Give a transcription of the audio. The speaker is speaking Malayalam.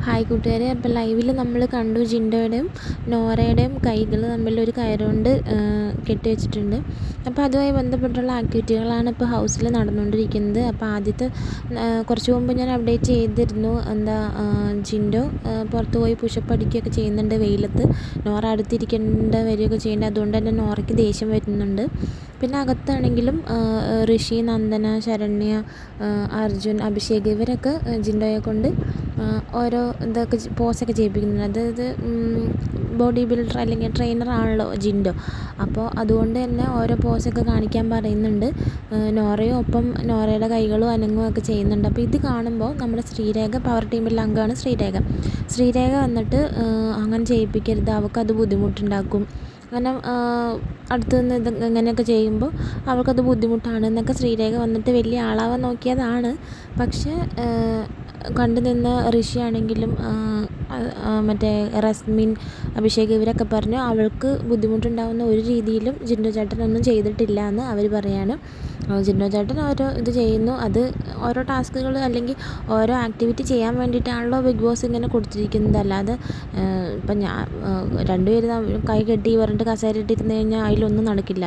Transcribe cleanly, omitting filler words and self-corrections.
ഹായ് കൂട്ടുകാരെ, അപ്പോൾ ലൈവിൽ നമ്മൾ കണ്ടു ജിൻഡോയുടെയും നോറയുടെയും കൈകൾ തമ്മിലൊരു കയറുകൊണ്ട് കെട്ടി വെച്ചിട്ടുണ്ട്. അപ്പോൾ അതുമായി ബന്ധപ്പെട്ടുള്ള ആക്ടിവിറ്റികളാണ് ഇപ്പോൾ ഹൗസിൽ നടന്നുകൊണ്ടിരിക്കുന്നത്. അപ്പോൾ ആദ്യത്തെ കുറച്ച് മുമ്പ് ഞാൻ അപ്ഡേറ്റ് ചെയ്തിരുന്നു, ജിൻഡോ പുറത്ത് പോയി പുഷപ്പ് അടിക്കുകയൊക്കെ ചെയ്യുന്നുണ്ട് വെയിലത്ത്. നോറ അടുത്തിരിക്കേണ്ട വരികയൊക്കെ ചെയ്യുന്നുണ്ട്. അതുകൊണ്ട് തന്നെ നോറയ്ക്ക് ദേഷ്യം വരുന്നുണ്ട്. പിന്നെ അകത്താണെങ്കിലും ഋഷി, നന്ദന, ശരണ്യ, അർജുൻ, അഭിഷേക് ഇവരൊക്കെ ജിൻഡോയെ കൊണ്ട് ഓരോ ഇതൊക്കെ പോസൊക്കെ ചെയ്യിപ്പിക്കുന്നുണ്ട്. അതായത് ബോഡി ബിൽഡർ അല്ലെങ്കിൽ ട്രെയിനറാണല്ലോ ജിൻഡോ. അപ്പോൾ അതുകൊണ്ട് തന്നെ ഓരോ പോസൊക്കെ കാണിക്കാൻ പറയുന്നുണ്ട്. നോറയും ഒപ്പം നോറയുടെ കൈകളും അനങ്ങുകയൊക്കെ ചെയ്യുന്നുണ്ട്. അപ്പോൾ ഇത് കാണുമ്പോൾ നമ്മുടെ ശ്രീരേഖ, പവർ ടീമിലെ അംഗമാണ് ശ്രീരേഖ വന്നിട്ട് അങ്ങനെ ചെയ്യിപ്പിക്കരുത്, അവൾക്കത് ബുദ്ധിമുട്ടുണ്ടാക്കും, അങ്ങനെ അടുത്ത് നിന്ന് ഇങ്ങനെയൊക്കെ ചെയ്യുമ്പോൾ അവൾക്കത് ബുദ്ധിമുട്ടാണ് എന്നൊക്കെ ശ്രീരേഖ വന്നിട്ട് വലിയ ആളാവാൻ നോക്കിയതാണ്. പക്ഷേ കണ്ടു നിന്ന ഋഷിയാണെങ്കിലും മറ്റേ റസ്മിൻ, അഭിഷേക് ഇവരൊക്കെ പറഞ്ഞു അവൾക്ക് ബുദ്ധിമുട്ടുണ്ടാകുന്ന ഒരു രീതിയിലും ജിൻഡോ ചേട്ടനൊന്നും ചെയ്തിട്ടില്ല എന്ന് അവർ പറയാണ്. ജിൻഡോ ചേട്ടൻ ഓരോ ഇത് ചെയ്യുന്നു, അത് ഓരോ ടാസ്കുകൾ അല്ലെങ്കിൽ ഓരോ ആക്ടിവിറ്റി ചെയ്യാൻ വേണ്ടിയിട്ടാണല്ലോ ബിഗ് ബോസ് ഇങ്ങനെ കൊടുത്തിരിക്കുന്നത്. അല്ലാതെ ഇപ്പം രണ്ടുപേരും കൈ കെട്ടി പറഞ്ഞിട്ട് കസേര ഇട്ടിരുന്ന് കഴിഞ്ഞാൽ അതിലൊന്നും നടക്കില്ല.